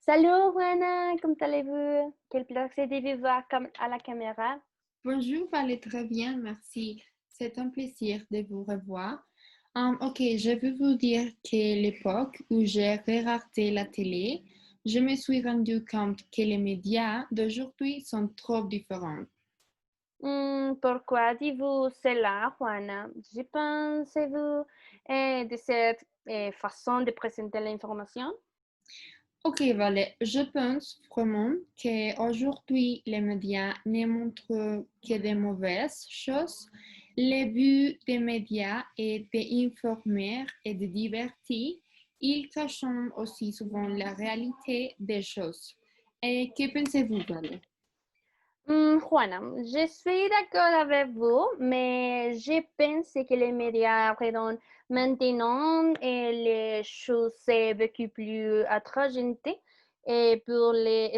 Salut Juana, comment allez-vous? Quel plaisir de vous voir comme à la caméra. Bonjour, allez très bien, merci. C'est un plaisir de vous revoir. Ok, je veux vous dire que l'époque où j'ai regardé la télé, je me suis rendu compte que les médias d'aujourd'hui sont trop différents. Pourquoi dites-vous cela, Juana? Je pense vous de cette façon de présenter l'information. Ok, Valet, je pense vraiment qu'aujourd'hui, les médias ne montrent que des mauvaises choses. Le but des médias est d'informer et de divertir. Ils cachent aussi souvent la réalité des choses. Et que pensez-vous, Valet? Juana, je suis d'accord avec vous, mais je pense que les médias redonnent maintenant les choses c'est beaucoup plus attrayantes et pour les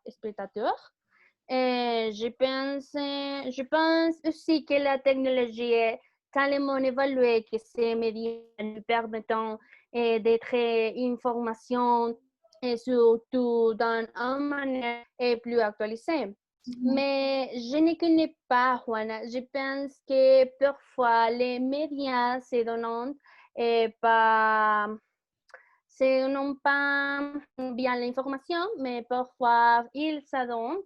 spectateurs. Je pense aussi que la technologie est tellement évaluée que ces médias nous permettent d'être information et surtout dans une manière plus actualisée. Mais je ne connais pas, Juana. Je pense que parfois les médias se donnent pas, se donnent pas bien l'information, mais parfois ils s'adonnent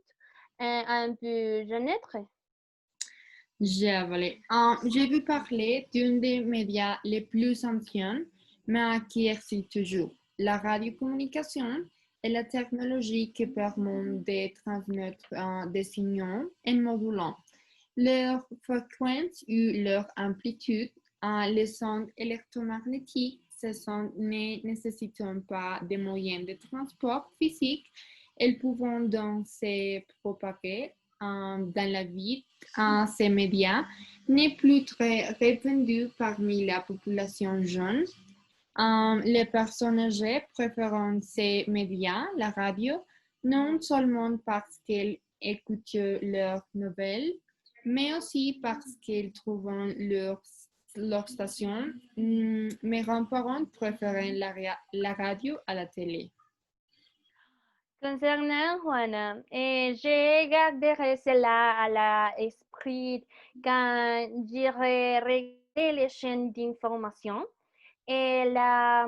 un peu jeunêtre. J'ai avalé. J'ai vu parler d'un des médias les plus anciens, mais qui existe toujours. La radiocommunication est la technologie qui permet de transmettre des signaux en modulant leur fréquence ou leur amplitude. Les ondes électromagnétiques, ne nécessitant pas de moyens de transport physique. Elles peuvent donc se propager dans la vie. Ces médias n'est plus très répandu parmi la population jeune. Les personnes âgées préfèrent ces médias, la radio, non seulement parce qu'elles écoutent leurs nouvelles, mais aussi parce qu'elles trouvent leur station. Mes grands-parents préfèrent la radio à la télé. Concernant Juana, je garderai cela à l'esprit quand j'irai regarder les chaînes d'information. Et la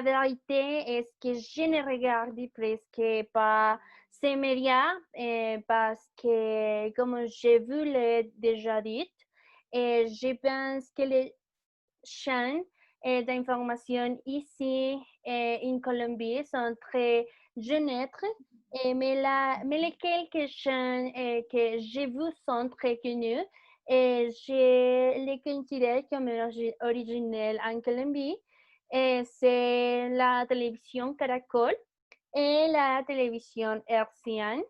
vérité est que je ne regarde presque pas ces médias parce que, comme je vous l'ai déjà dit, je pense que les chaînes d'information ici en Colombie sont très jeunettes, mais les quelques chaînes que je vous sont très connues, je les considère comme originelles en Colombie. C'est la télévision Caracol et la télévision hertzienne.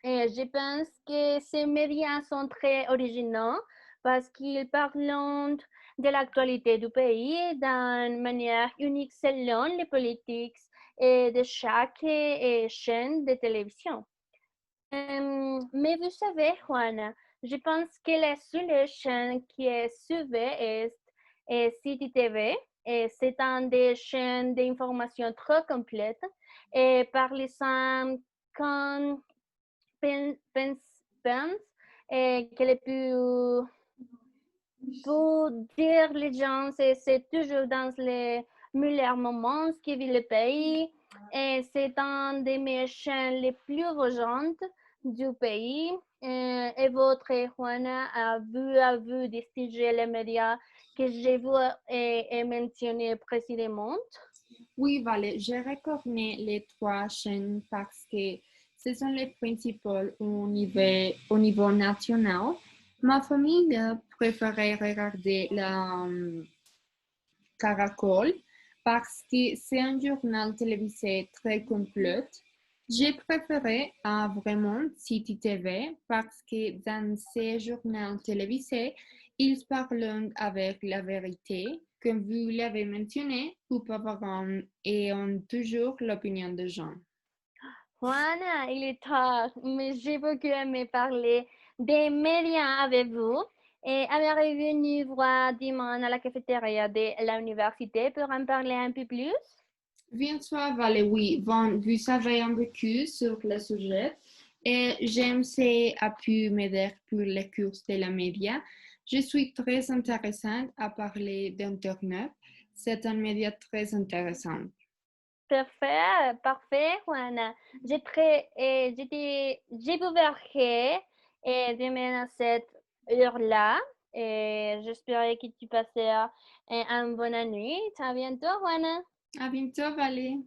Je pense que ces médias sont très originaux parce qu'ils parlent de l'actualité du pays d'une manière unique selon les politiques de chaque chaîne de télévision. Mais vous savez, Juana, je pense que la seule chaîne qui est suivie est City TV. Et c'est une des chaînes d'information trop complète et par les qu'on pense que le plus pour dire les gens, c'est toujours dans les meilleurs moments que vit le pays. Et c'est un des mes chaînes les plus rejointes du pays. Et votre Juana a vu distinguer les médias que je vous ai mentionné précédemment. Oui, vale, je reconnais les trois chaînes parce que ce sont les principales au niveau national. Ma famille préférait regarder la Caracol parce que c'est un journal télévisé très complet. J'ai préféré vraiment City TV parce que dans ces journaux télévisés, ils parlent avec la vérité, comme vous l'avez mentionné, auparavant, et ont toujours l'opinion des gens. Juana, il est tard, mais j'ai beaucoup aimé parler des médias avec vous. Et avez-vous venu voir dimanche à la cafétéria de l'université pour en parler un peu plus? Bien sûr, Valérie, bon, vous savez un peu sur le sujet et j'aime ces appuis m'aider pour les cours de la média. Je suis très intéressante à parler d'Internet. C'est un média très intéressant. Parfait, parfait, Juana. J'ai bouleversé demain à cette heure-là et j'espère que tu passes une bonne nuit. À bientôt, Juana. À bientôt, Valérie.